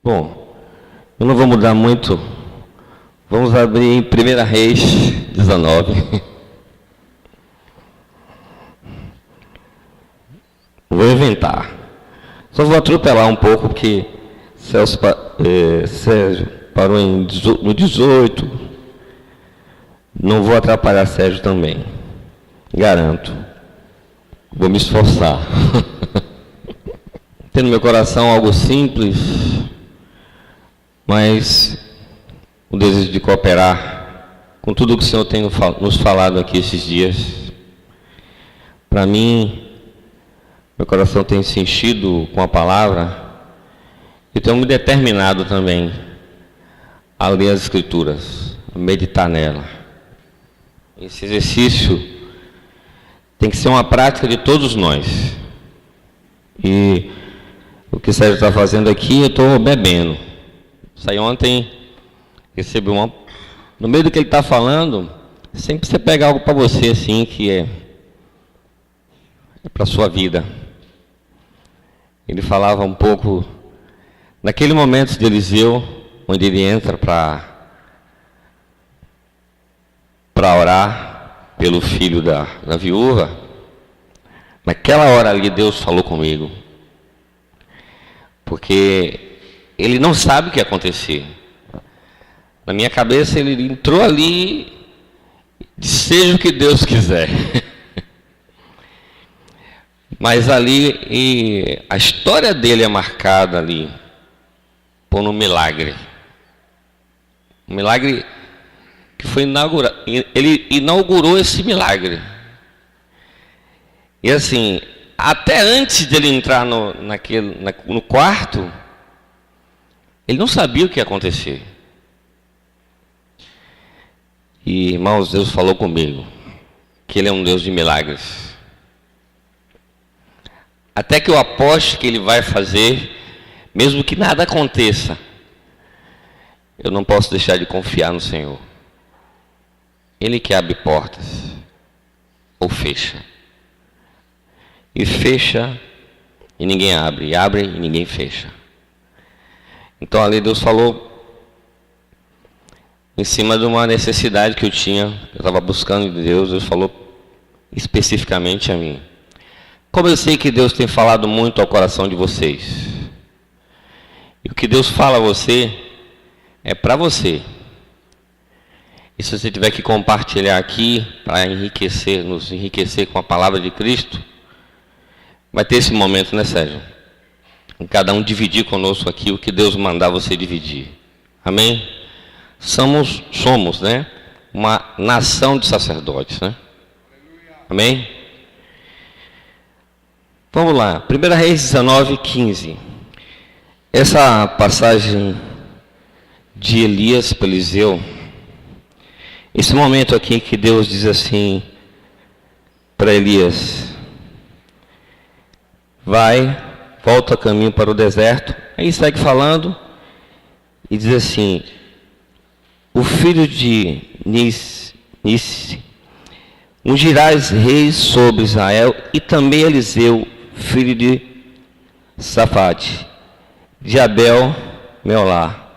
Bom, eu não vou mudar muito. Vamos abrir em 1 Reis 19. Vou inventar. Só vou atropelar um pouco, porque Sérgio parou no 18. Não vou atrapalhar Sérgio também. Garanto. Vou me esforçar. Tem no meu coração algo simples, mas o desejo de cooperar com tudo que o Senhor tem nos falado aqui esses dias. Para mim, meu coração tem se enchido com a palavra e tenho me determinado também a ler as Escrituras, a meditar nela. Esse exercício tem que ser uma prática de todos nós. E o que o Sérgio está fazendo aqui, eu estou bebendo. Saí ontem, recebi uma... No meio do que ele está falando, sempre você pega algo para você, assim, que é para a sua vida. Ele falava um pouco, naquele momento de Eliseu, onde ele entra para orar pelo filho da viúva. Naquela hora ali, Deus falou comigo. Porque ele não sabe o que ia acontecer. Na minha cabeça, ele entrou ali, seja o que Deus quiser. Mas ali, a história dele é marcada ali por um milagre. Um milagre que foi inaugurado. Ele inaugurou esse milagre. E assim, até antes dele entrar no quarto, ele não sabia o que ia acontecer. E, irmãos, Deus falou comigo que Ele é um Deus de milagres. Até que eu aposte que Ele vai fazer, mesmo que nada aconteça, eu não posso deixar de confiar no Senhor. Ele que abre portas, ou fecha. E fecha e ninguém abre, e abre e ninguém fecha. Então ali Deus falou em cima de uma necessidade que eu tinha, eu estava buscando de Deus, Deus falou especificamente a mim. Como eu sei que Deus tem falado muito ao coração de vocês, e o que Deus fala a você é para você. E se você tiver que compartilhar aqui para enriquecer, nos enriquecer com a palavra de Cristo, vai ter esse momento, né, Sérgio? Em cada um dividir conosco aqui o que Deus mandar você dividir. Amém? Somos, né? Uma nação de sacerdotes, né? Amém? Vamos lá. 1 Reis 19, 15. Essa passagem de Elias para Eliseu, esse momento aqui que Deus diz assim para Elias: vai, volta caminho para o deserto. Aí segue falando e diz assim: o filho de Nis, ungirás reis sobre Israel, e também Eliseu, filho de Safate, de Abel, Meolá,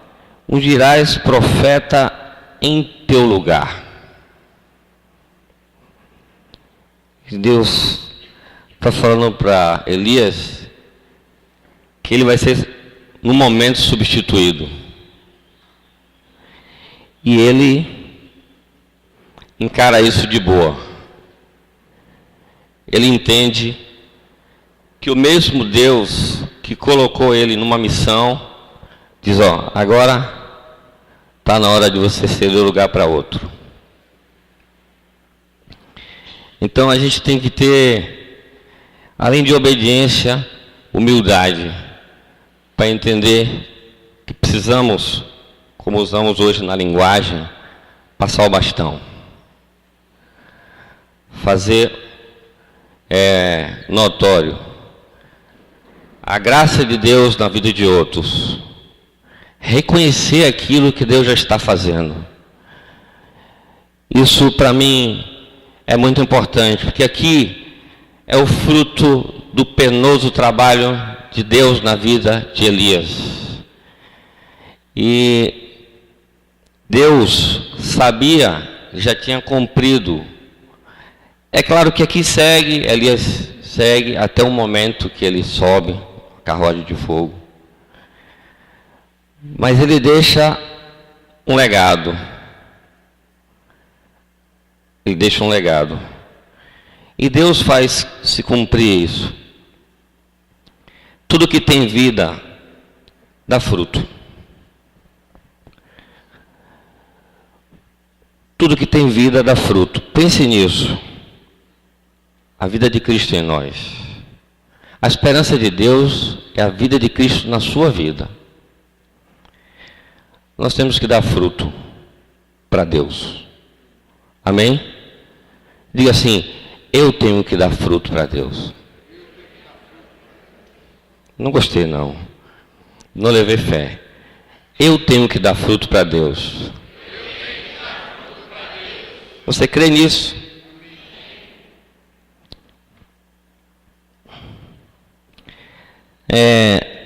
ungirás profeta em teu lugar. Deus está falando para Elias que ele vai ser no momento substituído. E ele encara isso de boa. Ele entende que o mesmo Deus que colocou ele numa missão diz: ó, agora está na hora de você ceder o lugar para outro. Então a gente tem que ter, além de obediência, humildade, para entender que precisamos, como usamos hoje na linguagem, passar o bastão. Fazer notório a graça de Deus na vida de outros. Reconhecer aquilo que Deus já está fazendo. Isso para mim é muito importante, porque aqui é o fruto do penoso trabalho de Deus na vida de Elias. E Deus sabia, já tinha cumprido. É claro que aqui segue, Elias segue até o momento que ele sobe a carruagem de fogo. Mas ele deixa um legado. Ele deixa um legado. E Deus faz se cumprir isso. Tudo que tem vida dá fruto. Tudo que tem vida dá fruto. Pense nisso. A vida de Cristo em nós. A esperança de Deus é a vida de Cristo na sua vida. Nós temos que dar fruto para Deus. Amém? Diga assim, eu tenho que dar fruto para Deus. Não gostei não. Não levei fé. Eu tenho que dar fruto para Deus. Você crê nisso?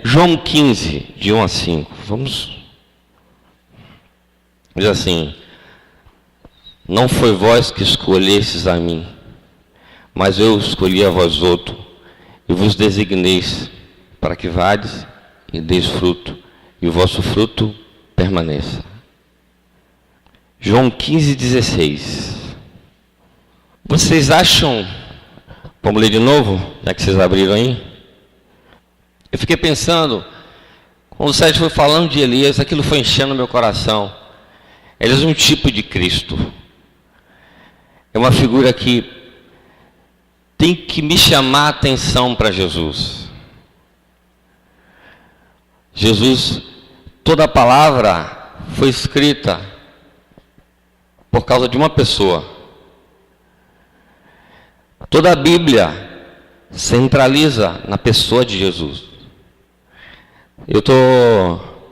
João 15, de 1 a 5. Vamos. Diz assim: não foi vós que escolhestes a mim, mas eu escolhi a vós outro, e vos designeis para que vades e deis fruto, e o vosso fruto permaneça. João 15, 16. Vocês acham... Vamos ler de novo, já que vocês abriram aí? Eu fiquei pensando, quando o Sérgio foi falando de Elias, aquilo foi enchendo meu coração. Elias é um tipo de Cristo. É uma figura que tem que me chamar a atenção para Jesus. Jesus, toda a palavra foi escrita por causa de uma pessoa. Toda a Bíblia centraliza na pessoa de Jesus. Eu estou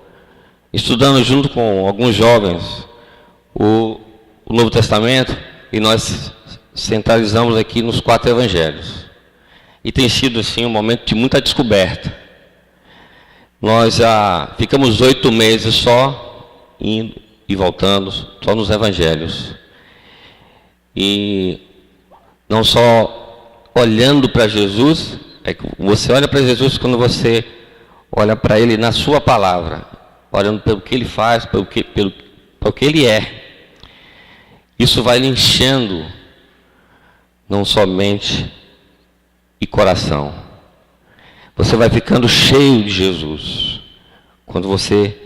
estudando junto com alguns jovens o Novo Testamento e nós centralizamos aqui nos 4 evangelhos. E tem sido assim um momento de muita descoberta. Nós já ficamos 8 meses só indo e voltando, só nos evangelhos. E não só olhando para Jesus, é que você olha para Jesus quando você olha para Ele na sua palavra, olhando pelo que Ele faz, pelo que Ele é. Isso vai lhe enchendo, não só mente e coração. Você vai ficando cheio de Jesus. Quando você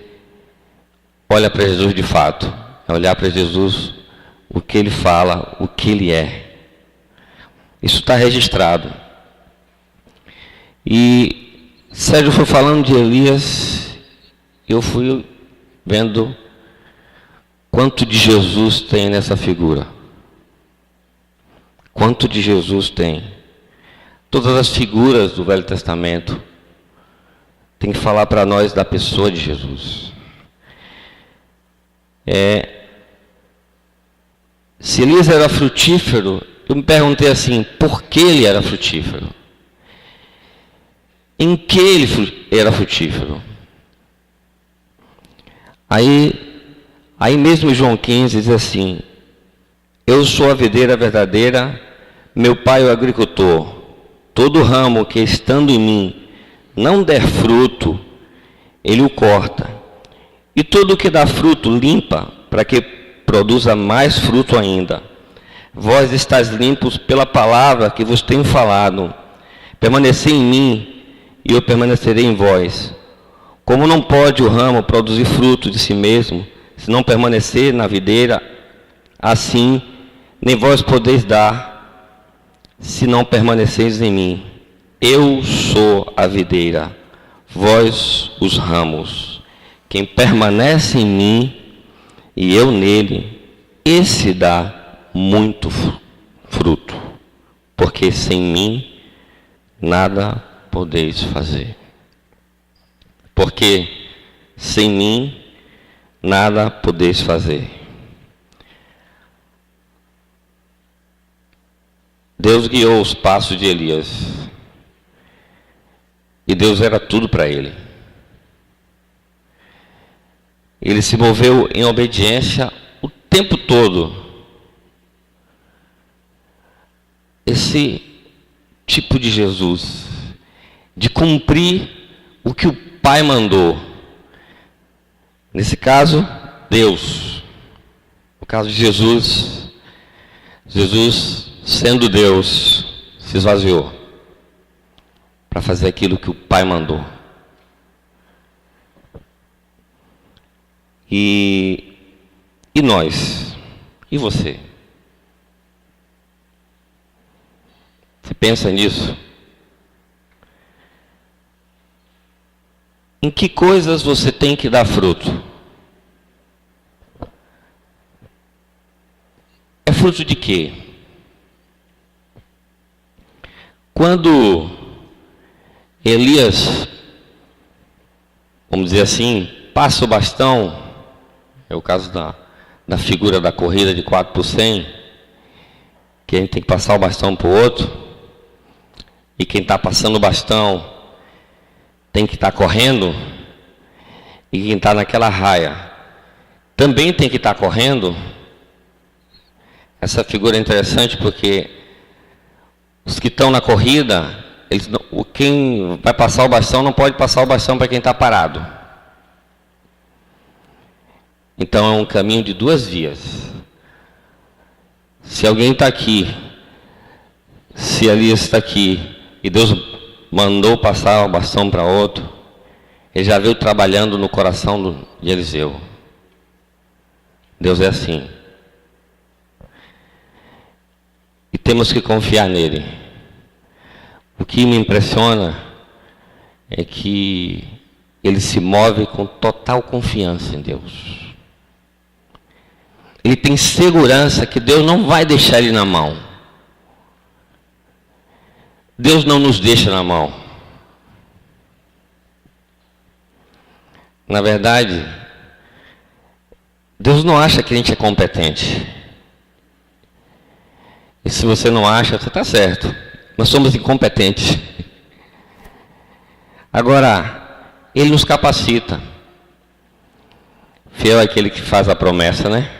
olha para Jesus de fato, é olhar para Jesus, o que Ele fala, o que Ele é. Isso está registrado. E Sérgio foi falando de Elias, eu fui vendo quanto de Jesus tem nessa figura. Quanto de Jesus tem. Todas as figuras do Velho Testamento tem que falar para nós da pessoa de Jesus. Se Elias era frutífero, eu me perguntei assim, por que ele era frutífero? Em que ele era frutífero? Aí mesmo em João 15 diz assim: eu sou a videira verdadeira, meu pai é o agricultor. Todo ramo que estando em mim não der fruto, ele o corta. E todo o que dá fruto limpa, para que produza mais fruto ainda. Vós estáis limpos pela palavra que vos tenho falado. Permanecei em mim, e eu permanecerei em vós. Como não pode o ramo produzir fruto de si mesmo, se não permanecer na videira, assim nem vós podeis dar, se não permaneceis em mim. Eu sou a videira, vós os ramos. Quem permanece em mim e eu nele, esse dá muito fruto, porque sem mim nada podeis fazer. Porque sem mim nada podeis fazer. Deus guiou os passos de Elias. E Deus era tudo para ele. Ele se moveu em obediência o tempo todo. Esse tipo de Jesus, de cumprir o que o Pai mandou. Nesse caso, Deus. No caso de Jesus, Jesus, sendo Deus, se esvaziou para fazer aquilo que o Pai mandou. E nós? E você? Você pensa nisso? Em que coisas você tem que dar fruto? É fruto de quê? Quando Elias, vamos dizer assim, passa o bastão, é o caso da figura da corrida de 4x100, que a gente tem que passar o bastão para o outro, e quem está passando o bastão tem que estar correndo, e quem está naquela raia também tem que estar correndo. Essa figura é interessante porque os que estão na corrida, quem vai passar o bastão não pode passar o bastão para quem está parado. Então é um caminho de duas vias. Se alguém está aqui, se Elias está aqui, e Deus mandou passar o bastão para outro, ele já veio trabalhando no coração de Eliseu. Deus é assim. E temos que confiar nele. O que me impressiona é que ele se move com total confiança em Deus. Ele tem segurança que Deus não vai deixar ele na mão. Deus não nos deixa na mão. Na verdade, Deus não acha que a gente é competente. E se você não acha, você está certo. Nós somos incompetentes. Agora, Ele nos capacita. Fiel é aquele que faz a promessa, né?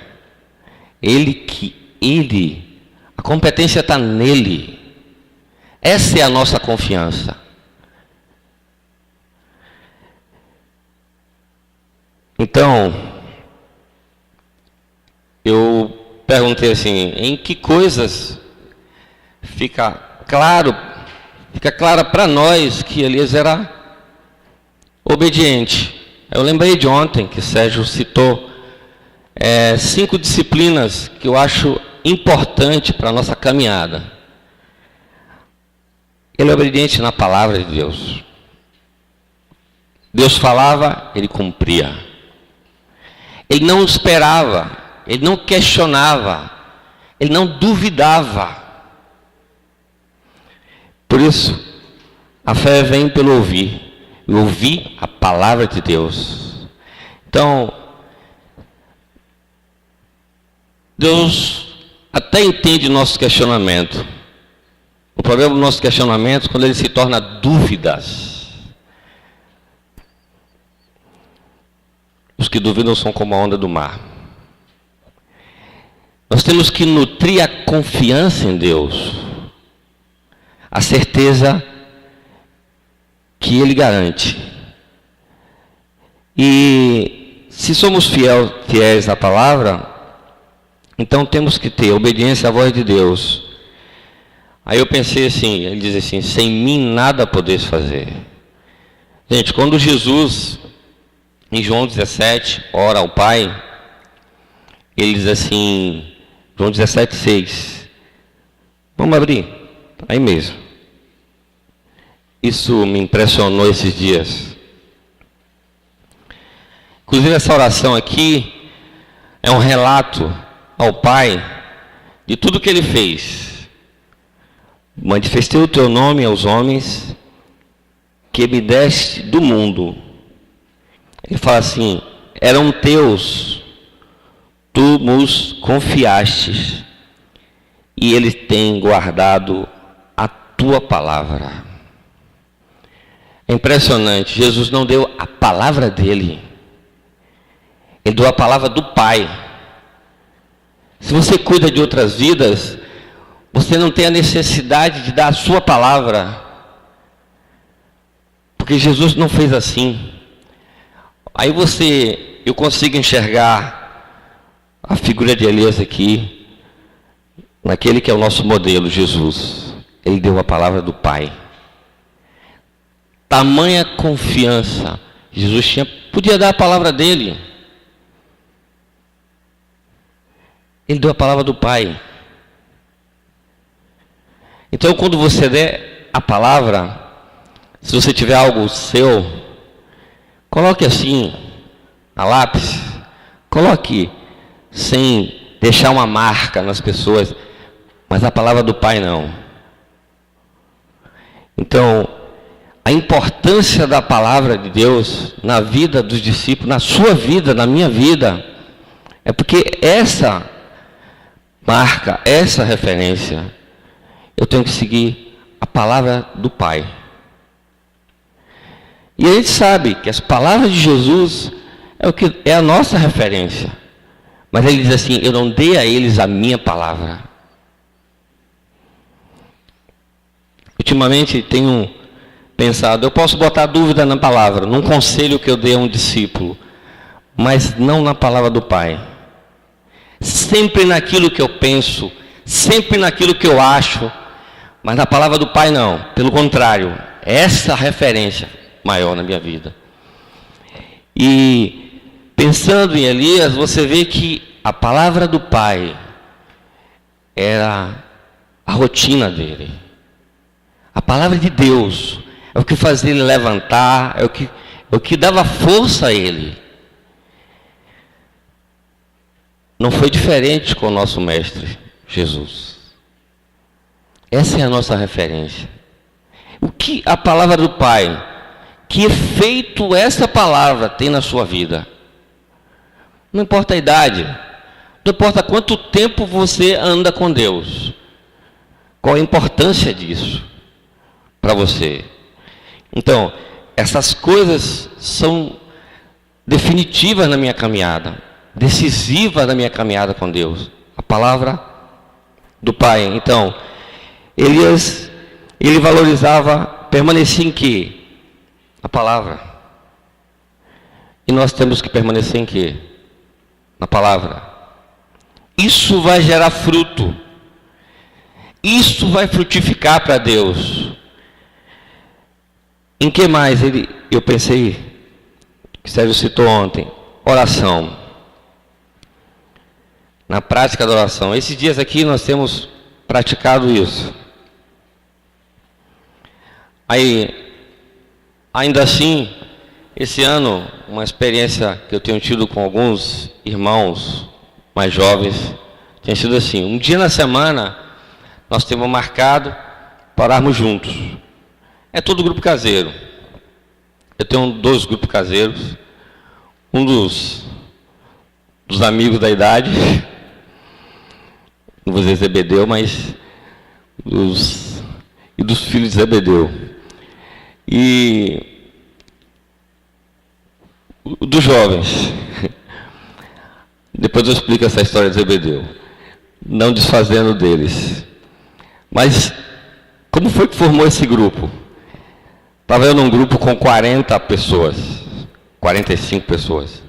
A competência está nele. Essa é a nossa confiança. Então, eu perguntei assim, em que coisas fica clara para nós que Elias era obediente. Eu lembrei de ontem que Sérgio citou 5 disciplinas que eu acho importante para a nossa caminhada. Ele é obediente na palavra de Deus. Deus falava, ele cumpria. Ele não esperava, ele não questionava, ele não duvidava. Por isso, a fé vem pelo ouvir. E ouvir a palavra de Deus. Então, Deus até entende nosso questionamento. O problema do nosso questionamento é quando ele se torna dúvidas. Os que duvidam são como a onda do mar. Nós temos que nutrir a confiança em Deus, a certeza que Ele garante. E se somos fiéis à palavra, então temos que ter obediência à voz de Deus. Aí eu pensei assim, ele diz assim, sem mim nada podeis fazer. Gente, quando Jesus, em João 17, ora ao Pai, ele diz assim, João 17, 6. Vamos abrir? Aí mesmo. Isso me impressionou esses dias. Inclusive essa oração aqui é um relato ao Pai de tudo que Ele fez. Manifestei o teu nome aos homens que me deste do mundo. Ele fala assim, eram teus, tu nos confiastes, e eles têm guardado a tua palavra. É impressionante, Jesus não deu a palavra dele. Ele deu a palavra do Pai. Se você cuida de outras vidas, você não tem a necessidade de dar a sua palavra. Porque Jesus não fez assim. Aí eu consigo enxergar a figura de Elias aqui, naquele que é o nosso modelo, Jesus. Ele deu a palavra do Pai. Tamanha confiança Jesus podia dar a palavra dele. Ele deu a palavra do Pai. Então, quando você der a palavra, se você tiver algo seu, coloque assim, a lápis, coloque sem deixar uma marca nas pessoas, mas a palavra do Pai não. Então, a importância da palavra de Deus na vida dos discípulos, na sua vida, na minha vida, é porque essa marca, essa referência, eu tenho que seguir a palavra do Pai. E a gente sabe que as palavras de Jesus é a nossa referência. Mas ele diz assim: eu não dei a eles a minha palavra. Ultimamente tenho pensado, eu posso botar dúvida na palavra, num conselho que eu dei a um discípulo, mas não na palavra do Pai. Sempre naquilo que eu penso, sempre naquilo que eu acho, mas na palavra do Pai não. Pelo contrário, essa referência maior na minha vida. E pensando em Elias, você vê que a palavra do Pai era a rotina dele. A palavra de Deus é o que fazia ele levantar, é o que dava força a ele. Não foi diferente com o nosso Mestre Jesus. Essa é a nossa referência. O que a palavra do Pai, que efeito essa palavra tem na sua vida? Não importa a idade, não importa quanto tempo você anda com Deus. Qual a importância disso para você? Então, essas coisas são definitivas na minha caminhada, decisivas na minha caminhada com Deus. A palavra do Pai. Então, Elias, ele valorizava, permanecia em quê? A palavra. E nós temos que permanecer em quê? Na palavra. Isso vai gerar fruto. Isso vai frutificar para Deus. Em que mais eu pensei, que Sérgio citou ontem? Oração. Na prática da oração. Esses dias aqui nós temos praticado isso. Aí, ainda assim, esse ano, uma experiência que eu tenho tido com alguns irmãos mais jovens, tem sido assim: um dia na semana, nós temos marcado para orarmos juntos. É todo grupo caseiro. Eu tenho 2 grupos caseiros. Um dos amigos da idade, não vou dizer Zebedeu, mas dos filhos de Zebedeu. E dos jovens. Depois eu explico essa história de Zebedeu, não desfazendo deles. Mas como foi que formou esse grupo? Estava eu num grupo com 40 pessoas, 45 pessoas.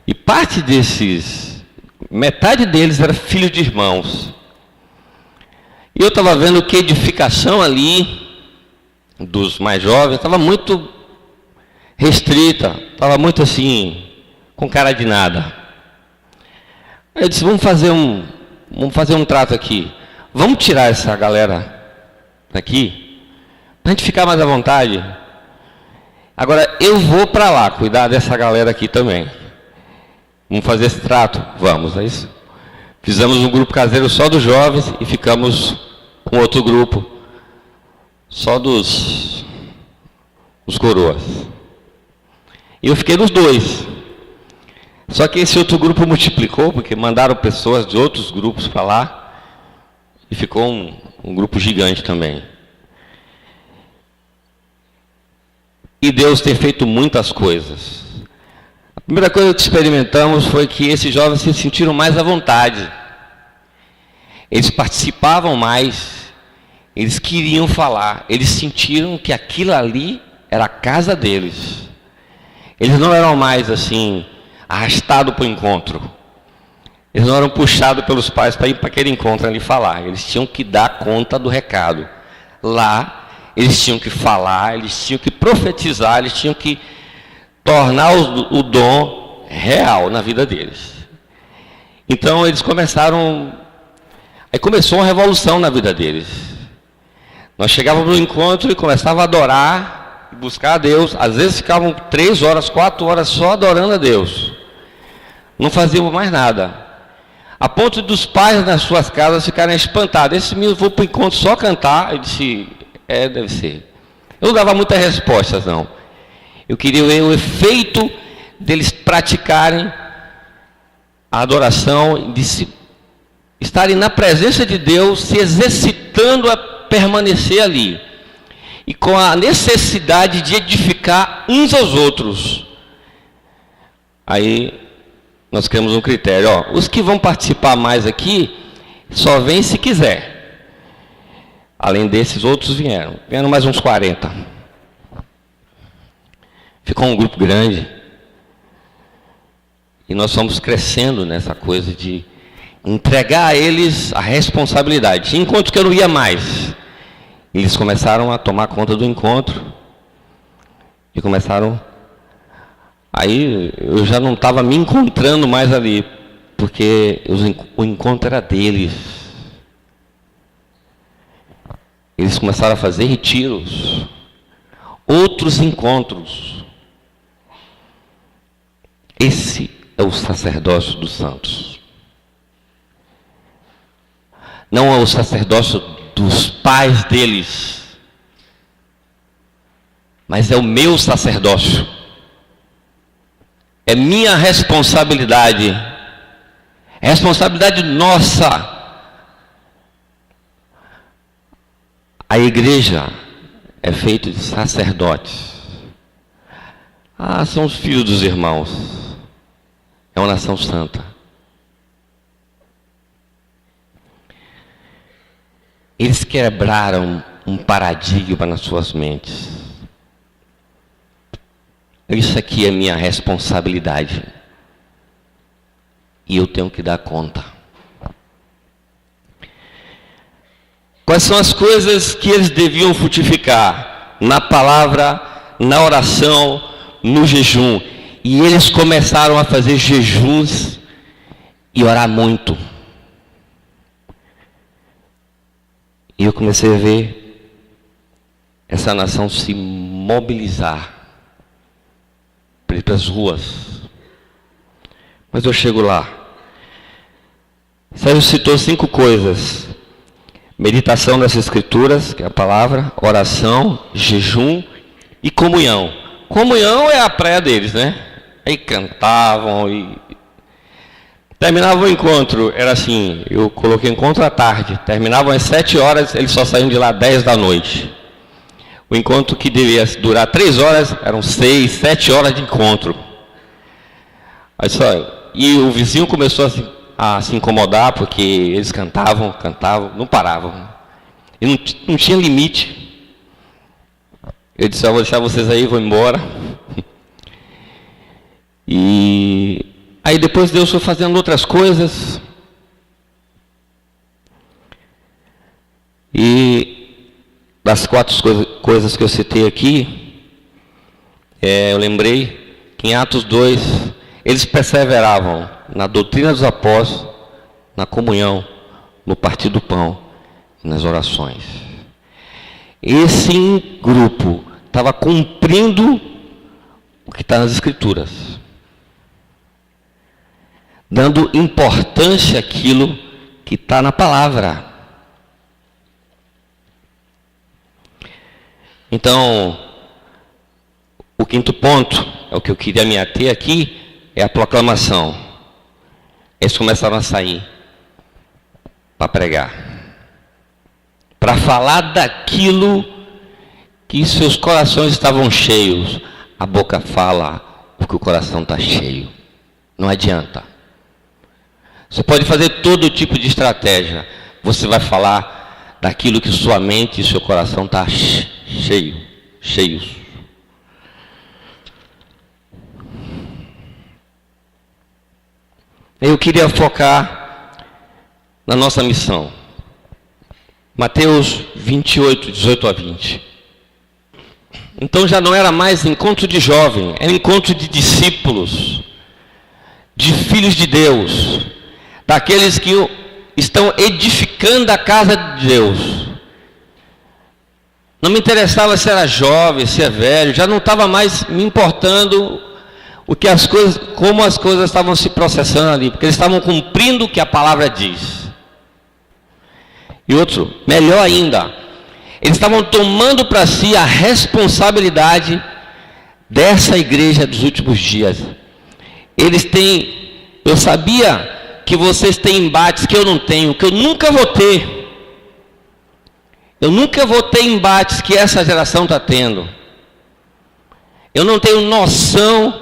E parte desses, metade deles era filho de irmãos. E eu estava vendo que a edificação ali dos mais jovens estava muito restrita, estava muito assim, com cara de nada. Aí eu disse: vamos fazer um trato aqui. Vamos tirar essa galera daqui, para a gente ficar mais à vontade. Agora eu vou para lá cuidar dessa galera aqui também. Vamos fazer esse trato? Vamos, é isso. Fizemos um grupo caseiro só dos jovens e ficamos com outro grupo só dos coroas. E eu fiquei nos 2. Só que esse outro grupo multiplicou, porque mandaram pessoas de outros grupos para lá, e ficou um grupo gigante também. E Deus tem feito muitas coisas. A primeira coisa que experimentamos foi que esses jovens se sentiram mais à vontade. Eles participavam mais, eles queriam falar, eles sentiram que aquilo ali era a casa deles. Eles não eram mais assim, arrastados para o encontro. Eles não eram puxados pelos pais para ir para aquele encontro ali falar. Eles tinham que dar conta do recado. Lá, eles tinham que falar, eles tinham que profetizar, eles tinham que tornar o dom real na vida deles. Então, eles começaram... Aí começou uma revolução na vida deles. Nós chegávamos no encontro e começávamos a adorar, buscar a Deus. Às vezes ficavam 3 horas, 4 horas só adorando a Deus. Não fazíamos mais nada. A ponto dos pais nas suas casas ficarem espantados. Esse menino foi para o encontro só cantar. Eu disse, deve ser. Eu não dava muitas respostas, não. Eu queria ver o efeito deles praticarem a adoração, de estarem na presença de Deus, se exercitando a permanecer ali. E com a necessidade de edificar uns aos outros. Aí... nós criamos um critério, os que vão participar mais aqui, só vêm se quiser. Além desses, outros vieram mais uns 40. Ficou um grupo grande. E nós fomos crescendo nessa coisa de entregar a eles a responsabilidade. Tinha encontro que eu não ia mais. Eles começaram a tomar conta do encontro. E começaram... Aí eu já não estava me encontrando mais ali, porque o encontro era deles. Eles começaram a fazer retiros, outros encontros. Esse é o sacerdócio dos santos. Não é o sacerdócio dos pais deles, mas é o meu sacerdócio. É minha responsabilidade. É responsabilidade nossa. A igreja é feita de sacerdotes. São os filhos dos irmãos. É uma nação santa. Eles quebraram um paradigma nas suas mentes. Isso aqui é minha responsabilidade. E eu tenho que dar conta. Quais são as coisas que eles deviam frutificar? Na palavra, na oração, no jejum. E eles começaram a fazer jejuns e orar muito. E eu comecei a ver essa nação se mobilizar para as ruas. Mas eu chego lá. Sérgio citou 5 coisas: meditação das escrituras, que é a palavra, oração, jejum e comunhão. Comunhão é a praia deles, né? Aí cantavam e terminava o encontro, era assim, eu coloquei encontro à tarde, terminavam às 7 horas, eles só saíam de lá 10 da noite. O encontro que deveria durar 3 horas, eram 6, 7 horas de encontro. Aí e o vizinho começou a se incomodar, porque eles cantavam, não paravam. E não tinha limite. Eu disse, vou deixar vocês aí, vou embora. E aí depois Deus foi fazendo outras coisas. E das 4 coisas que eu citei aqui, eu lembrei que em Atos 2, eles perseveravam na doutrina dos apóstolos, na comunhão, no partir do pão e nas orações. Esse grupo estava cumprindo o que está nas Escrituras, dando importância àquilo que está na palavra. Então, o 5º ponto, é o que eu queria me ater aqui, é a proclamação. Eles começaram a sair para pregar, para falar daquilo que seus corações estavam cheios. A boca fala, porque o coração está cheio. Não adianta. Você pode fazer todo tipo de estratégia. Você vai falar daquilo que sua mente e seu coração está cheios. Eu queria focar na nossa missão. Mateus 28, 18 a 20. Então já não era mais encontro de jovem, era encontro de discípulos, de filhos de Deus, daqueles que estão edificando a casa de Deus. Não me interessava se era jovem, se é velho, já não estava mais me importando como as coisas estavam se processando ali, porque eles estavam cumprindo o que a palavra diz. E outro, melhor ainda, eles estavam tomando para si a responsabilidade dessa igreja dos últimos dias. Eu sabia que vocês têm embates que eu não tenho, que eu nunca vou ter. Eu nunca vou ter embates que essa geração está tendo. Eu não tenho noção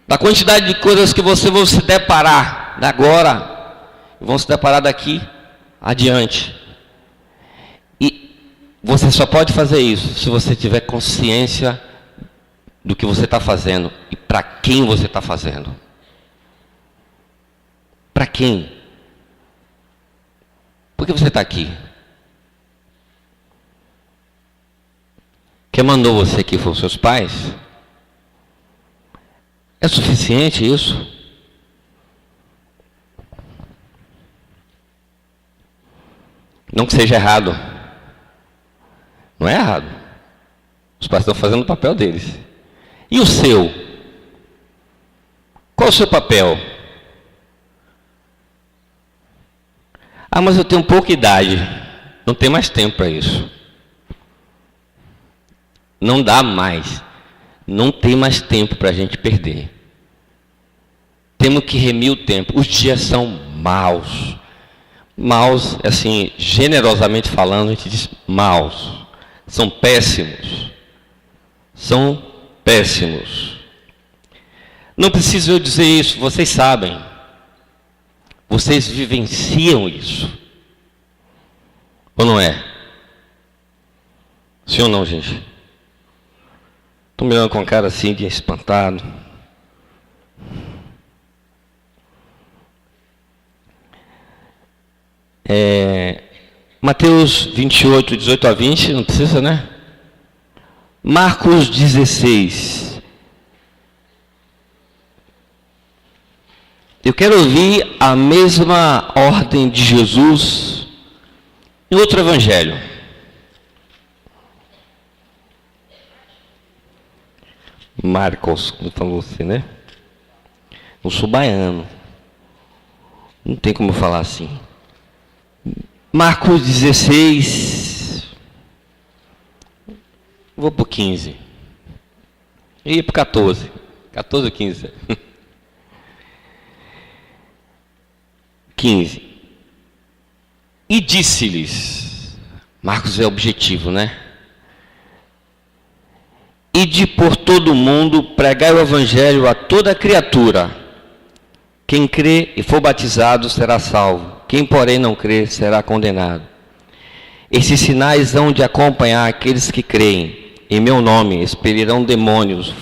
da quantidade de coisas que vocês vão se deparar agora, vão se deparar daqui adiante. E você só pode fazer isso se você tiver consciência do que você está fazendo e para quem você está fazendo. Para quem? Por que você está aqui? Quem mandou você aqui foram seus pais? É suficiente isso? Não que seja errado. Não é errado. Os pais estão fazendo o papel deles. E o seu? Qual o seu papel? Ah, mas eu tenho pouca idade. Não tem mais tempo para isso. Não dá mais. Não tem mais tempo para a gente perder. Temos que remir o tempo. Os dias são maus. Maus, assim, generosamente falando, a gente diz maus. São péssimos. São péssimos. Não preciso eu dizer isso, vocês sabem. Vocês vivenciam isso. Ou não é? Sim ou não, gente? Estou me olhando com a cara assim de espantado. Mateus 28, 18 a 20, não precisa, né? Marcos 16. Eu quero ouvir a mesma ordem de Jesus em outro evangelho. Marcos, como falou você, né? Eu sou baiano. Não tem como falar assim. Marcos 16. Vou para o 15. E ia para o 14. 14 ou 15? 15. E disse-lhes. Marcos é objetivo, né? Ide por todo o mundo, pregai o evangelho a toda criatura. Quem crê e for batizado será salvo. Quem, porém, não crê será condenado. Esses sinais hão de acompanhar aqueles que creem. Em meu nome expelirão demônios,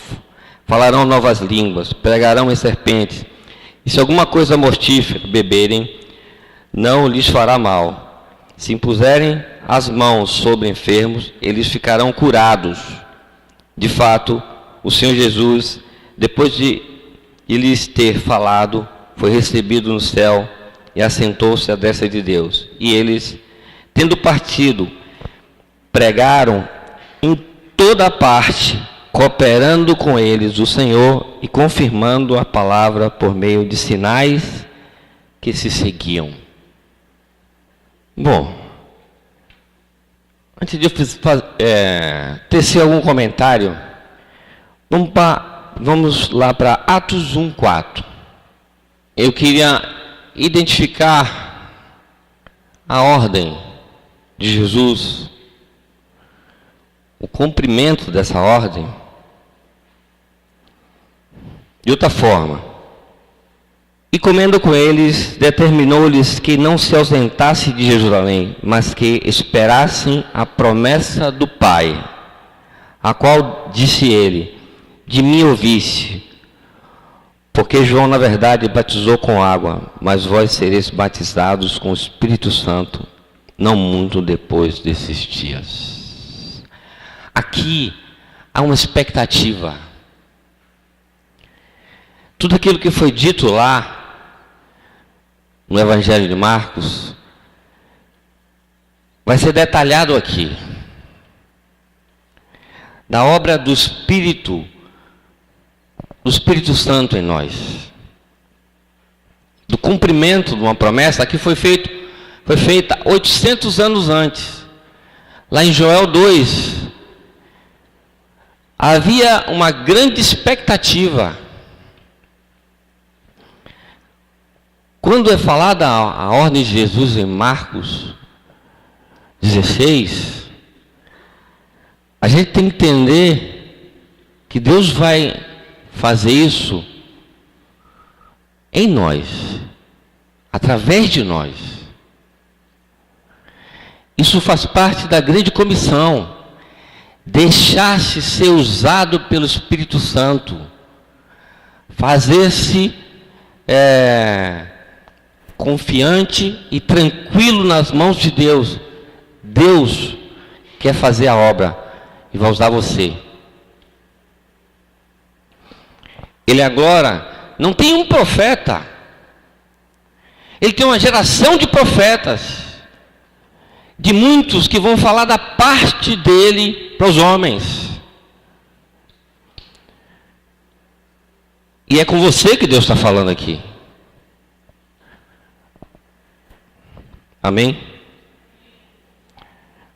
falarão novas línguas, pregarão em serpentes. E se alguma coisa mortífera beberem, não lhes fará mal. Se impuserem as mãos sobre enfermos, eles ficarão curados. De fato, o Senhor Jesus, depois de lhes ter falado, foi recebido no céu e assentou-se à destra de Deus. E eles, tendo partido, pregaram em toda parte, cooperando com eles o Senhor e confirmando a palavra por meio de sinais que se seguiam. Bom, antes de eu tecer algum comentário, vamos lá para Atos 1:4. Eu queria identificar a ordem de Jesus, o cumprimento dessa ordem, De outra forma, e comendo com eles, determinou-lhes que não se ausentasse de Jerusalém, mas que esperassem a promessa do Pai, a qual disse ele: de mim ouviste, porque João na verdade batizou com água, mas vós sereis batizados com o Espírito Santo, não muito depois desses dias. Aqui há uma expectativa. Tudo aquilo que foi dito lá no Evangelho de Marcos vai ser detalhado aqui. Da obra do Espírito Santo em nós. Do cumprimento de uma promessa que foi feita 800 anos antes. Lá em Joel 2, havia uma grande expectativa. Quando é falada a ordem de Jesus em Marcos 16, a gente tem que entender que Deus vai fazer isso em nós, através de nós. Isso faz parte da grande comissão, deixar-se ser usado pelo Espírito Santo, fazer-se confiante e tranquilo nas mãos de Deus. Deus quer fazer a obra e vai usar você. Ele agora não tem um profeta, ele tem uma geração de profetas, de muitos que vão falar da parte dele para os homens. E é com você que Deus está falando aqui. Amém?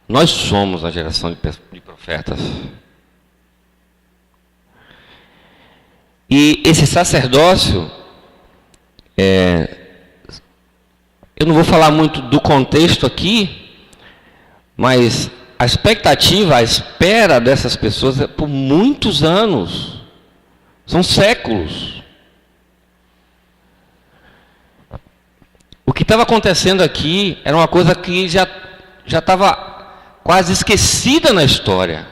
Nós somos a geração de profetas. E esse sacerdócio, eu não vou falar muito do contexto aqui, mas a expectativa, a espera dessas pessoas é por muitos anos. São séculos. O que estava acontecendo aqui era uma coisa que já estava quase esquecida na história.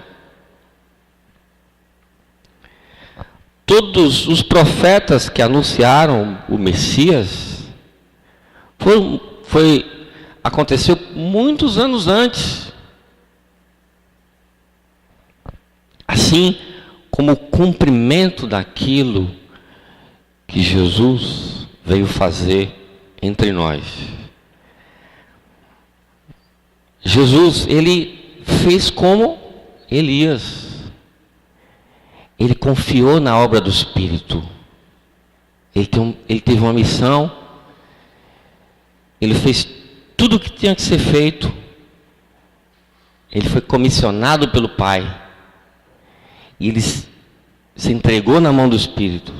Todos os profetas que anunciaram o Messias aconteceu muitos anos antes. Assim como o cumprimento daquilo que Jesus veio fazer entre nós. Jesus, ele fez como Elias. Ele confiou na obra do Espírito. Ele teve uma missão. Ele fez tudo o que tinha que ser feito. Ele foi comissionado pelo Pai. E ele se entregou na mão do Espírito.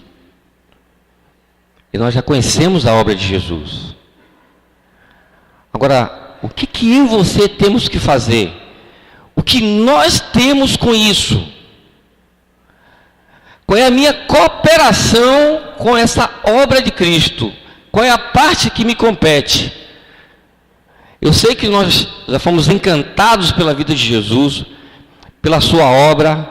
E nós já conhecemos a obra de Jesus. Agora, o que eu e você temos que fazer? O que nós temos com isso? Qual é a minha cooperação com essa obra de Cristo? Qual é a parte que me compete? Eu sei que nós já fomos encantados pela vida de Jesus, pela sua obra,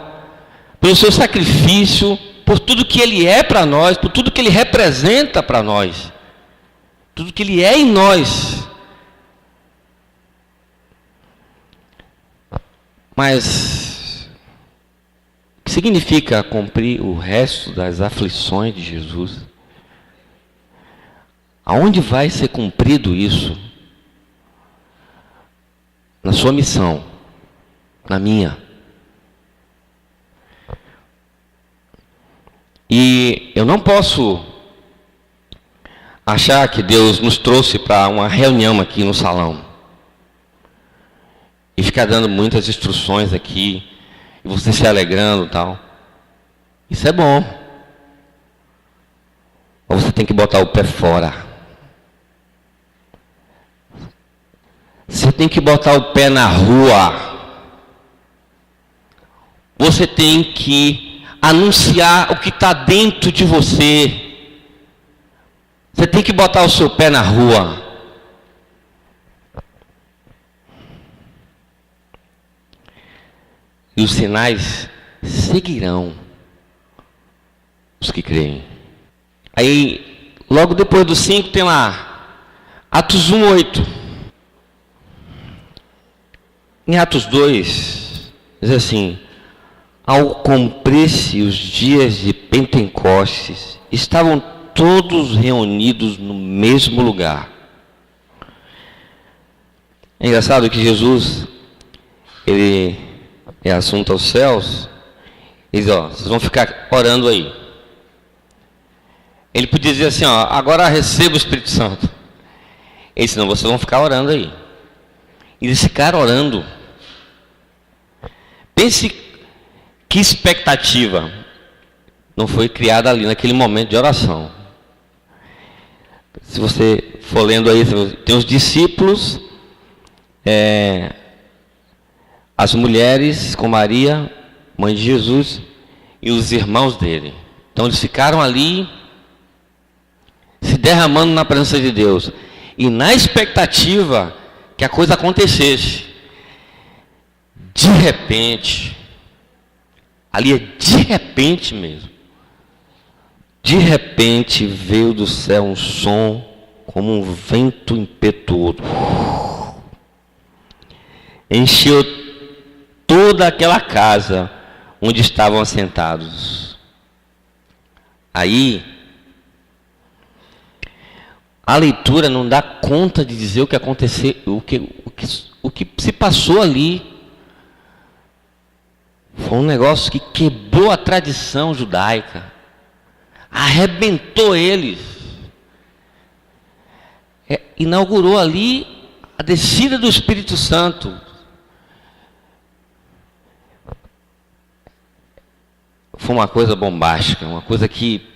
pelo seu sacrifício, por tudo que Ele é para nós, por tudo que Ele representa para nós, tudo que Ele é em nós. Mas o que significa cumprir o resto das aflições de Jesus? Aonde vai ser cumprido isso? Na sua missão, na minha. E eu não posso achar que Deus nos trouxe para uma reunião aqui no salão e ficar dando muitas instruções aqui e você se alegrando e tal. Isso é bom. Ou você tem que botar o pé fora. Você tem que botar o pé na rua. Você tem que anunciar o que está dentro de você. Você tem que botar o seu pé na rua. E os sinais seguirão os que creem. Aí, logo depois do 5, tem lá, Atos 1:8. Em Atos 2, diz assim: ao cumprir-se os dias de Pentecostes, estavam todos reunidos no mesmo lugar. É engraçado que Jesus, ele é assunto aos céus. Ele diz: ó, vocês vão ficar orando aí. Ele podia dizer assim: ó, agora receba o Espírito Santo. Ele disse: não, vocês vão ficar orando aí. E eles ficaram orando. Pense que expectativa não foi criada ali naquele momento de oração. Se você for lendo aí, tem os discípulos, as mulheres com Maria, mãe de Jesus, e os irmãos dele. Então eles ficaram ali, se derramando na presença de Deus, e na expectativa que a coisa acontecesse. De repente, ali é de repente mesmo, de repente veio do céu um som como um vento impetuoso, encheu toda aquela casa onde estavam assentados. Aí a leitura não dá conta de dizer o que aconteceu, o que se passou ali. Foi um negócio que quebrou a tradição judaica, arrebentou eles, inaugurou ali a descida do Espírito Santo. Foi uma coisa bombástica, uma coisa que,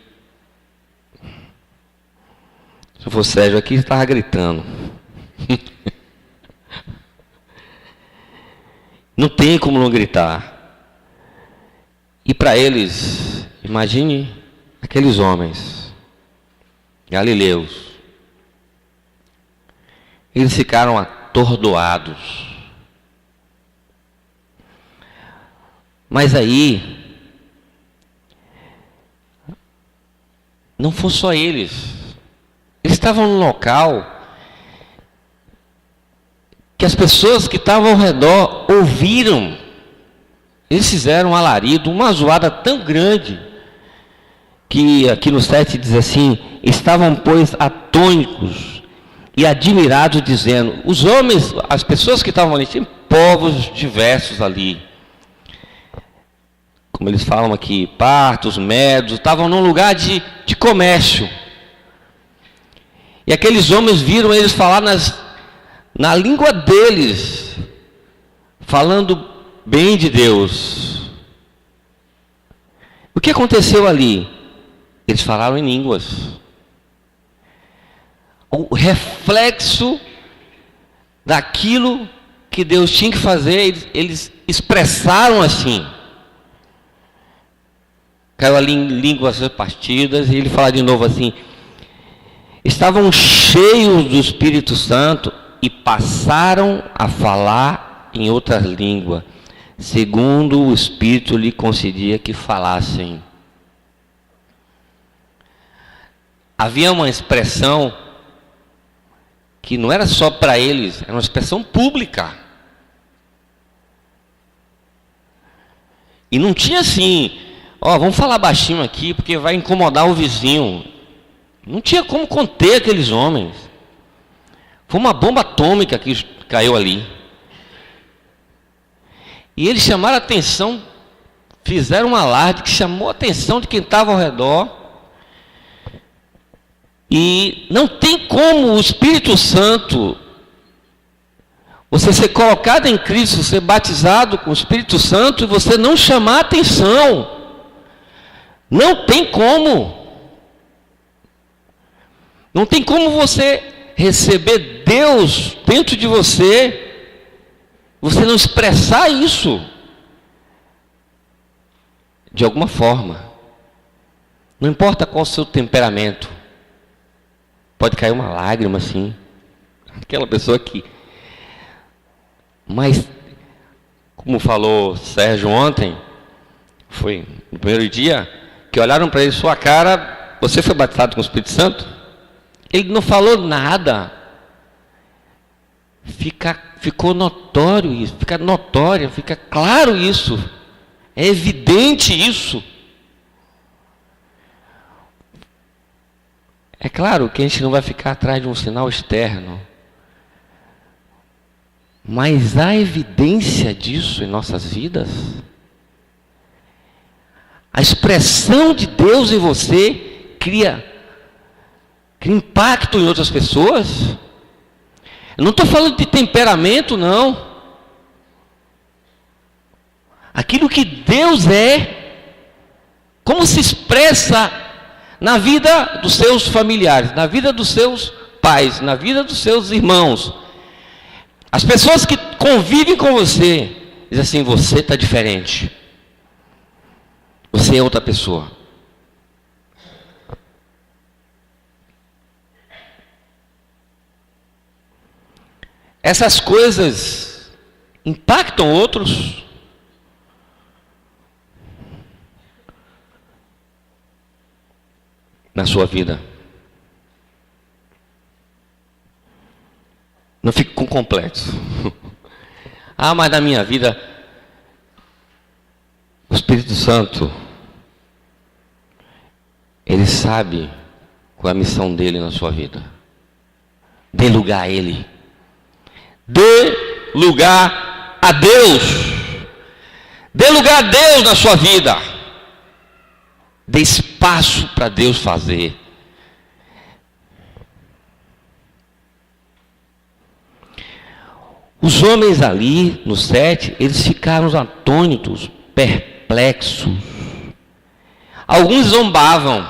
se eu fosse Sérgio aqui, estava gritando. Não tem como não gritar. E para eles, imagine aqueles homens galileus. Eles ficaram atordoados. Mas aí, não foi só eles. Eles estavam num local que as pessoas que estavam ao redor ouviram. Eles fizeram um alarido, uma zoada tão grande, que aqui no 7 diz assim: estavam, pois, atônicos e admirados, dizendo, os homens, as pessoas que estavam ali, tinham povos diversos ali, como eles falam aqui, partos, medos, estavam num lugar de comércio. E aqueles homens viram eles falar na língua deles, falando bem de Deus. O que aconteceu ali? Eles falaram em línguas. O reflexo daquilo que Deus tinha que fazer, eles expressaram assim. Caiu ali em línguas repartidas, e ele fala de novo assim: estavam cheios do Espírito Santo e passaram a falar em outras línguas, segundo o Espírito lhe concedia que falassem. Havia uma expressão que não era só para eles, era uma expressão pública. E não tinha assim, ó, vamos falar baixinho aqui porque vai incomodar o vizinho. Não tinha como conter aqueles homens. Foi uma bomba atômica que caiu ali. E eles chamaram a atenção, fizeram um alarde que chamou a atenção de quem estava ao redor. E não tem como o Espírito Santo, você ser colocado em Cristo, ser batizado com o Espírito Santo e você não chamar a atenção. Não tem como. Não tem como você receber Deus dentro de você não expressar isso. de alguma forma. Não importa qual o seu temperamento. Pode cair uma lágrima assim. Aquela pessoa que... Mas, como falou Sérgio ontem, foi no primeiro dia, que olharam para ele, sua cara, você foi batizado com o Espírito Santo? Ele não falou nada. Ficou notório isso, fica notório, fica claro isso. É evidente isso. É claro que a gente não vai ficar atrás de um sinal externo. Mas há evidência disso em nossas vidas. A expressão de Deus em você cria impacto em outras pessoas. Eu não estou falando de temperamento, não. Aquilo que Deus é, como se expressa na vida dos seus familiares, na vida dos seus pais, na vida dos seus irmãos. As pessoas que convivem com você, dizem assim, você está diferente. Você é outra pessoa. Essas coisas impactam outros. Na sua vida. Não fique com complexo. Ah, mas na minha vida, o Espírito Santo, ele sabe qual é a missão dele na sua vida. Dê lugar a ele. Dê lugar a Deus. Dê lugar a Deus na sua vida. Dê espaço para Deus fazer. Os homens ali, no 7, eles ficaram atônitos, perplexos. Alguns zombavam.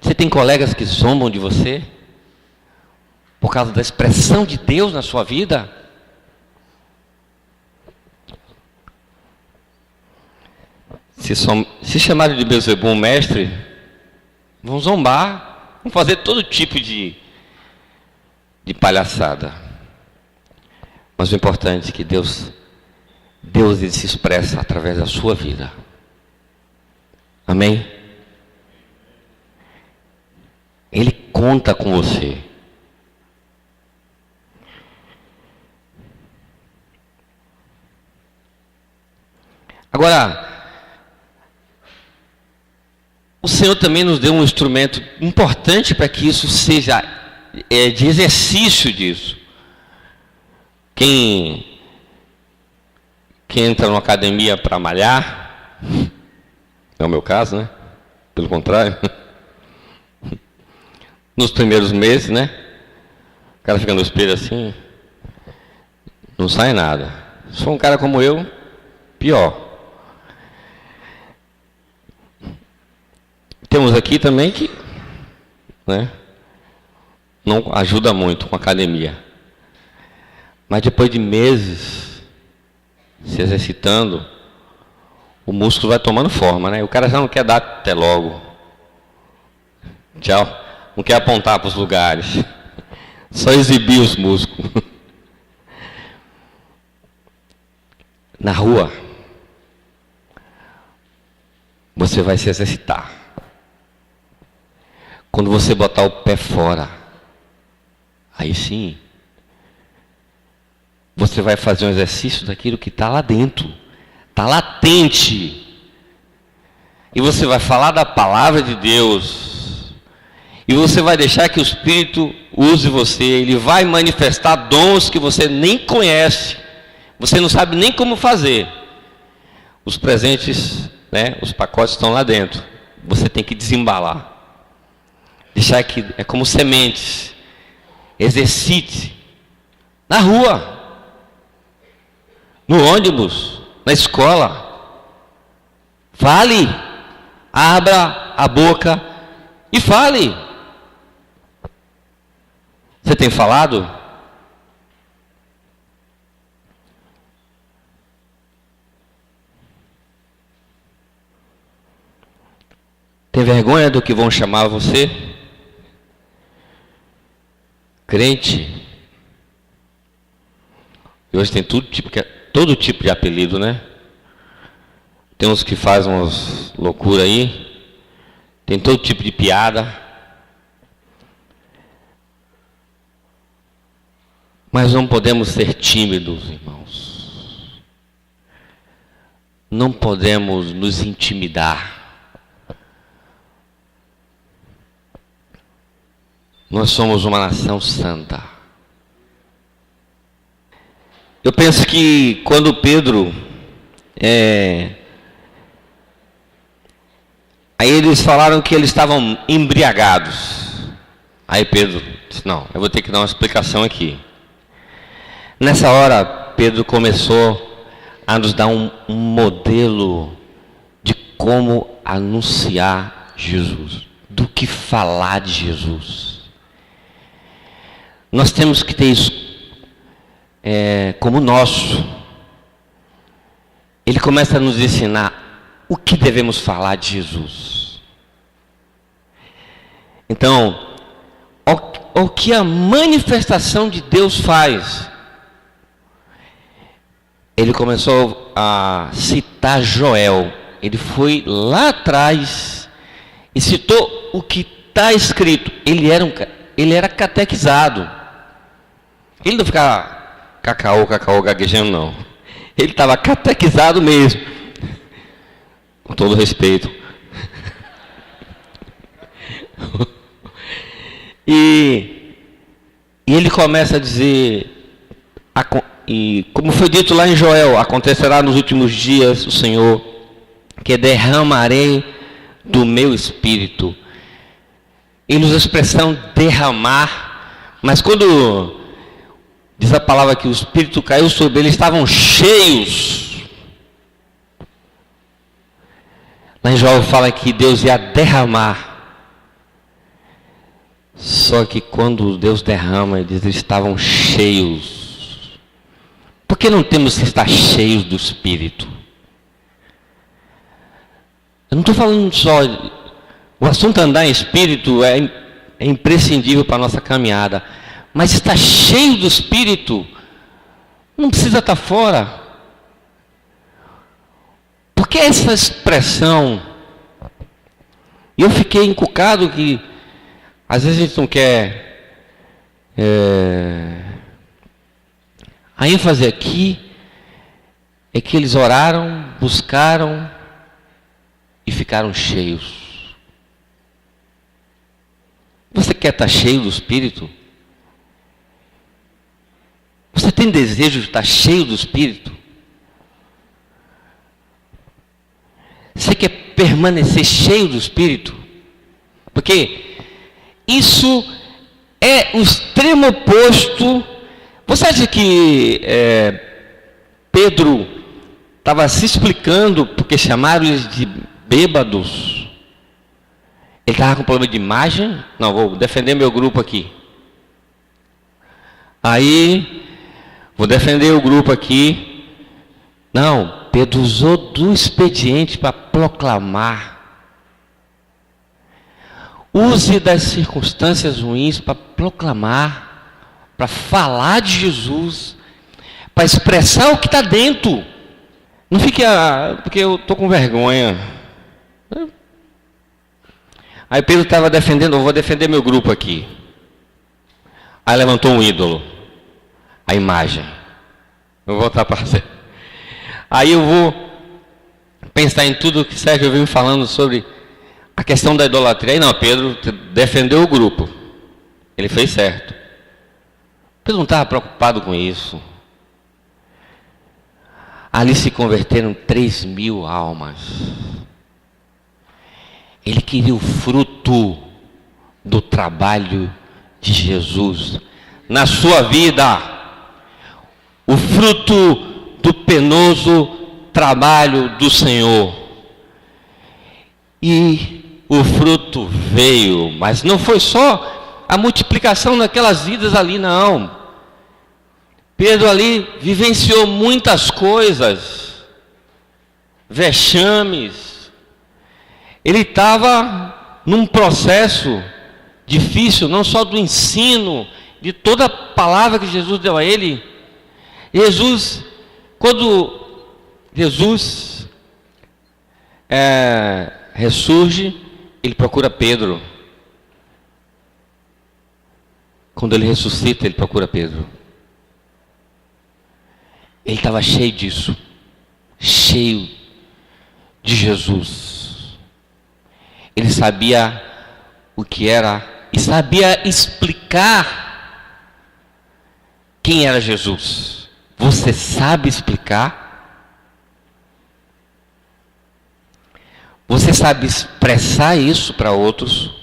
Você tem colegas que zombam de você? Por causa da expressão de Deus na sua vida? Se chamarem de Beelzebul mestre, vão zombar, vão fazer todo tipo de palhaçada. Mas o importante é que Deus ele se expressa através da sua vida. Amém? Ele conta com você. Agora, o Senhor também nos deu um instrumento importante para que isso seja de exercício disso. Quem entra numa academia para malhar, não é o meu caso, né? Pelo contrário. Nos primeiros meses, né? O cara fica no espelho assim, não sai nada. Se for um cara como eu, pior. Temos aqui também que, né, não ajuda muito com a academia. Mas depois de meses se exercitando, o músculo vai tomando forma, né? O cara já não quer dar até logo. Tchau. Não quer apontar para os lugares. Só exibir os músculos. Na rua, você vai se exercitar. Quando você botar o pé fora, aí sim, você vai fazer um exercício daquilo que está lá dentro, está latente. E você vai falar da palavra de Deus. E você vai deixar que o Espírito use você. Ele vai manifestar dons que você nem conhece. Você não sabe nem como fazer. Os presentes, né, os pacotes estão lá dentro. Você tem que desembalar. Deixar que é como sementes. Exercite. Na rua. No ônibus. Na escola. Fale. Abra a boca e fale. Você tem falado? Tem vergonha do que vão chamar você? Crente? E hoje tem todo tipo de apelido, né? Tem uns que fazem umas loucuras aí. Tem todo tipo de piada. Mas não podemos ser tímidos, irmãos. Não podemos nos intimidar. Nós somos uma nação santa. Eu penso que quando Pedro aí eles falaram que eles estavam embriagados. Aí Pedro disse, não, eu vou ter que dar uma explicação aqui. Nessa hora, Pedro começou a nos dar um modelo de como anunciar Jesus, do que falar de Jesus. Nós temos que ter isso como nosso. Ele começa a nos ensinar o que devemos falar de Jesus. Então, o que a manifestação de Deus faz? Ele começou a citar Joel. Ele foi lá atrás e citou o que está escrito. Ele era catequizado. Ele não ficava cacau, gaguejando, não. Ele estava catequizado mesmo. Com todo respeito. E ele começa a dizer, e como foi dito lá em Joel, acontecerá nos últimos dias o Senhor, que derramarei do meu espírito. Ele usa a expressão derramar, mas quando diz a palavra que o Espírito caiu sobre eles, estavam cheios. Lá em Joel fala que Deus ia derramar. Só que quando Deus derrama, ele diz que eles estavam cheios. Por que não temos que estar cheios do Espírito? Eu não estou falando só... O assunto andar em Espírito é imprescindível para a nossa caminhada. Mas estar cheio do Espírito não precisa estar fora. Porque essa expressão... E eu fiquei encucado que... Às vezes a gente não quer... A ênfase aqui é que eles oraram, buscaram e ficaram cheios. Você quer estar cheio do Espírito? Você tem desejo de estar cheio do Espírito? Você quer permanecer cheio do Espírito? Porque isso é o extremo oposto. Você acha que Pedro estava se explicando porque chamaram eles de bêbados? Ele estava com problema de imagem? Não, vou defender meu grupo aqui. Aí, vou defender o grupo aqui. Não, Pedro usou do expediente para proclamar. Use das circunstâncias ruins para proclamar, para falar de Jesus, para expressar o que está dentro. Não fique, porque eu estou com vergonha. Aí Pedro estava defendendo, eu vou defender meu grupo aqui. Aí levantou um ídolo, a imagem. Eu vou voltar para você. Aí eu vou pensar em tudo que Sérgio veio falando sobre a questão da idolatria. Aí não, Pedro defendeu o grupo. Ele fez certo. Pedro não estava preocupado com isso. Ali se converteram 3.000 almas. Ele queria o fruto do trabalho de Jesus na sua vida. O fruto do penoso trabalho do Senhor. E o fruto veio, mas não foi só a multiplicação daquelas vidas ali, não. Pedro ali vivenciou muitas coisas, vexames. ele estava num processo difícil, não só do ensino, de toda a palavra que Jesus deu a ele. Quando Jesus ressurge, ele procura Pedro. Quando ele ressuscita, ele procura Pedro. Ele estava cheio disso, cheio de Jesus. Ele sabia o que era e sabia explicar quem era Jesus. Você sabe explicar? Você sabe expressar isso para outros?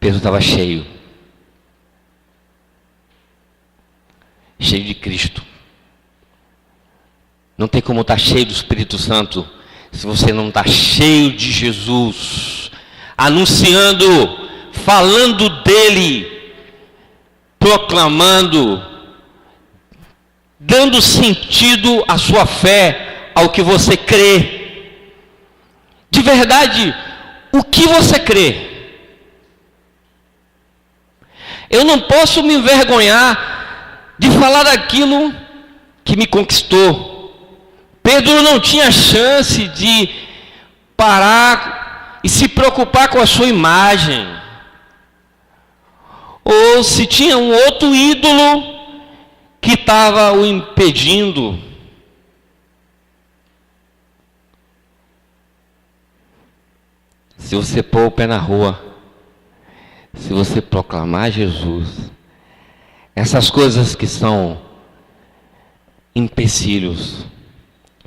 Pedro estava cheio de Cristo. Não tem como estar cheio do Espírito Santo se você não está cheio de Jesus, anunciando, falando dele, proclamando, dando sentido à sua fé, ao que você crê. De verdade, o que você crê? Eu não posso me envergonhar de falar daquilo que me conquistou. Pedro não tinha chance de parar e se preocupar com a sua imagem. Ou se tinha um outro ídolo que estava o impedindo. Se você pôr o pé na rua, se você proclamar Jesus, essas coisas que são empecilhos,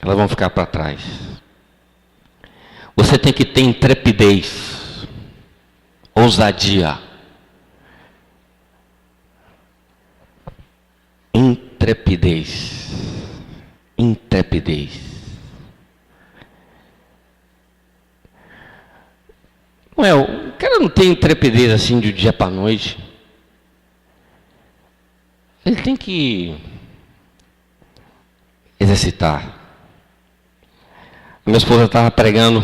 elas vão ficar para trás. Você tem que ter intrepidez, ousadia. Intrepidez. O cara não tem intrepidez assim de dia para noite. Ele tem que exercitar. Minha esposa estava pregando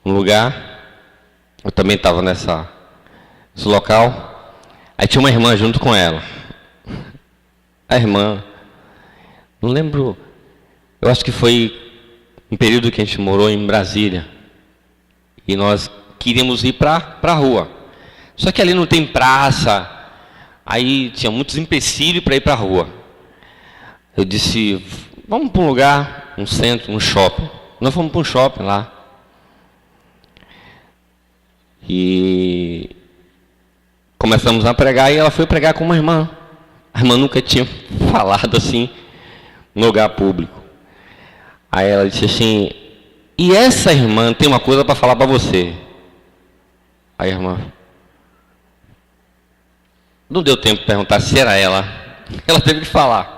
num lugar. Eu também estava nesse local. Aí tinha uma irmã junto com ela. A irmã, não lembro, eu acho que foi um período que a gente morou em Brasília. E nós queríamos ir para a rua. Só que ali não tem praça. Aí tinha muitos empecilhos para ir para a rua. Eu disse, vamos para um lugar, um centro, um shopping. Nós fomos para um shopping lá. E começamos a pregar e ela foi pregar com uma irmã. A irmã nunca tinha falado assim no lugar público. Aí ela disse assim, e essa irmã tem uma coisa para falar para você. A irmã não deu tempo de perguntar se era ela. Ela teve que falar.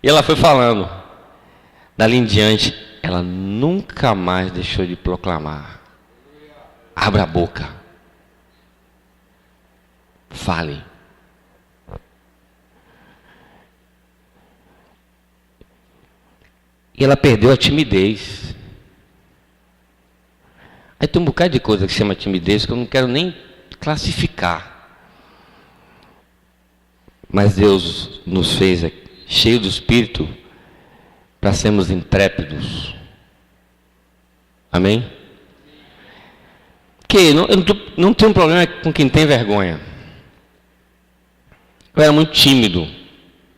E ela foi falando. Dali em diante, ela nunca mais deixou de proclamar. Abra a boca. Fale. E ela perdeu a timidez. Aí tem um bocado de coisa que se chama timidez que eu não quero nem classificar. Mas Deus nos fez cheio do Espírito para sermos intrépidos. Amém? Porque eu não tenho um problema com quem tem vergonha. Eu era muito tímido,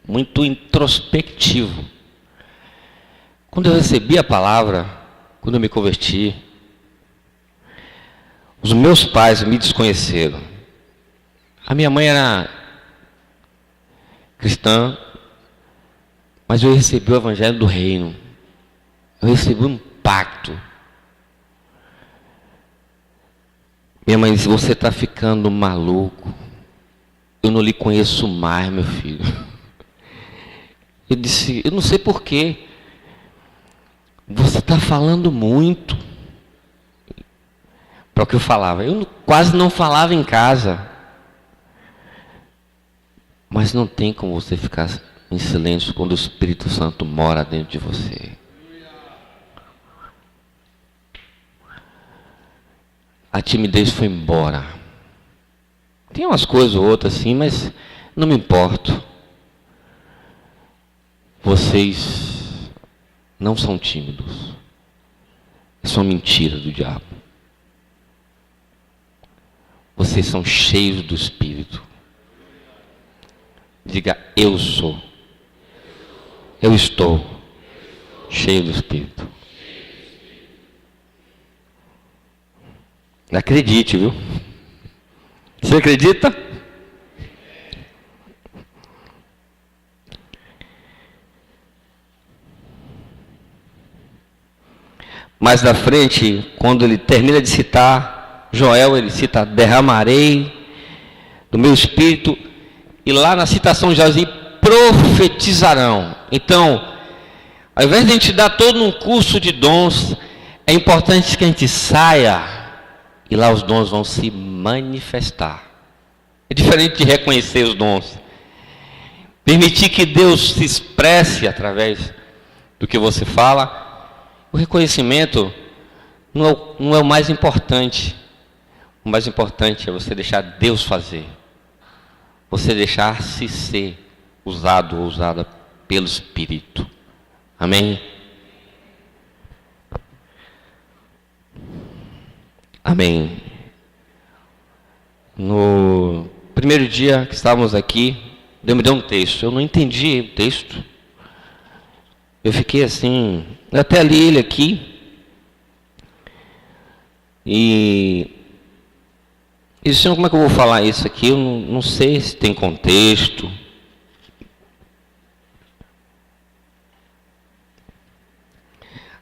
muito introspectivo. Quando eu recebi a palavra, quando eu me converti, os meus pais me desconheceram. A minha mãe era cristã, mas eu recebi o evangelho do reino. Eu recebi um pacto. Minha mãe disse, você está ficando maluco. Eu não lhe conheço mais, meu filho. Eu disse, eu não sei porquê. Você está falando muito. Para o que eu falava. Eu quase não falava em casa. Mas não tem como você ficar em silêncio quando o Espírito Santo mora dentro de você. A timidez foi embora. Tem umas coisas ou outras assim, mas não me importo. Vocês não são tímidos. Isso é uma mentira do diabo. Vocês são cheios do Espírito. Diga, eu sou. Eu estou cheio do Espírito. Acredite, viu? Você acredita? Mais da frente, quando ele termina de citar Joel, ele cita, derramarei do meu Espírito, e lá na citação de Josué, profetizarão. Então, ao invés de a gente dar todo um curso de dons, é importante que a gente saia, e lá os dons vão se manifestar. É diferente de reconhecer os dons. Permitir que Deus se expresse através do que você fala. O reconhecimento não é o mais importante. O mais importante é você deixar Deus fazer. Você deixar-se ser usado ou usada pelo Espírito. Amém? Amém. No primeiro dia que estávamos aqui, Deus me deu um texto. Eu não entendi o texto. Eu fiquei assim, eu até li ele aqui. E Senhor, como é que eu vou falar isso aqui? Eu não sei se tem contexto.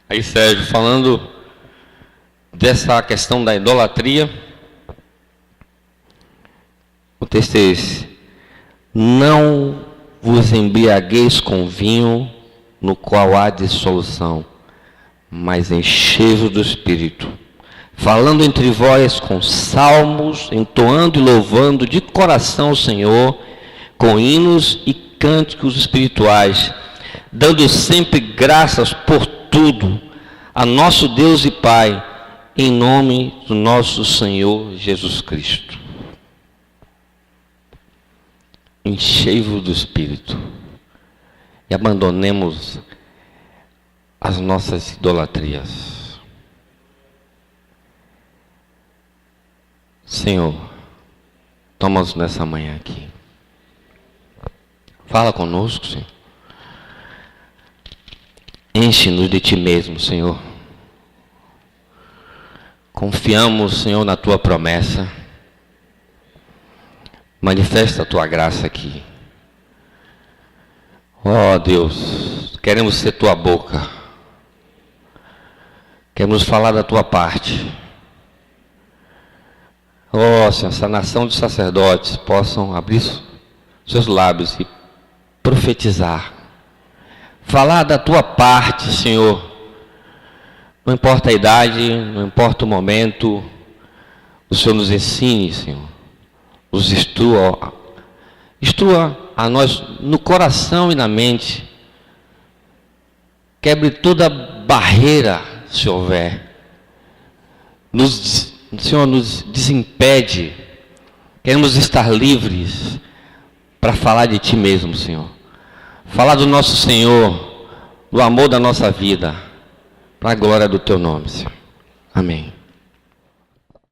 Aí Sérgio, falando dessa questão da idolatria, o texto é esse: não vos embriagueis com vinho, no qual há dissolução, mas enchei-vos do Espírito, falando entre vós com salmos, entoando e louvando de coração o Senhor, com hinos e cânticos espirituais, dando sempre graças por tudo a nosso Deus e Pai, em nome do nosso Senhor Jesus Cristo. Enchei-vos do Espírito e abandonemos as nossas idolatrias. Senhor, toma-nos nessa manhã aqui. Fala conosco, Senhor. Enche-nos de Ti mesmo, Senhor. Confiamos, Senhor, na Tua promessa. Manifesta a Tua graça aqui. Oh, Deus, queremos ser Tua boca. Queremos falar da Tua parte. Oh, Senhor, essa nação de sacerdotes possam abrir seus lábios e profetizar. Falar da Tua parte, Senhor. Não importa a idade, não importa o momento, o Senhor nos ensine, Senhor. Nos instrua a nós no coração e na mente. Quebre toda barreira, se houver. Senhor, nos desimpede. Queremos estar livres para falar de Ti mesmo, Senhor. Falar do nosso Senhor, do amor da nossa vida, para a glória do Teu nome, Senhor. Amém.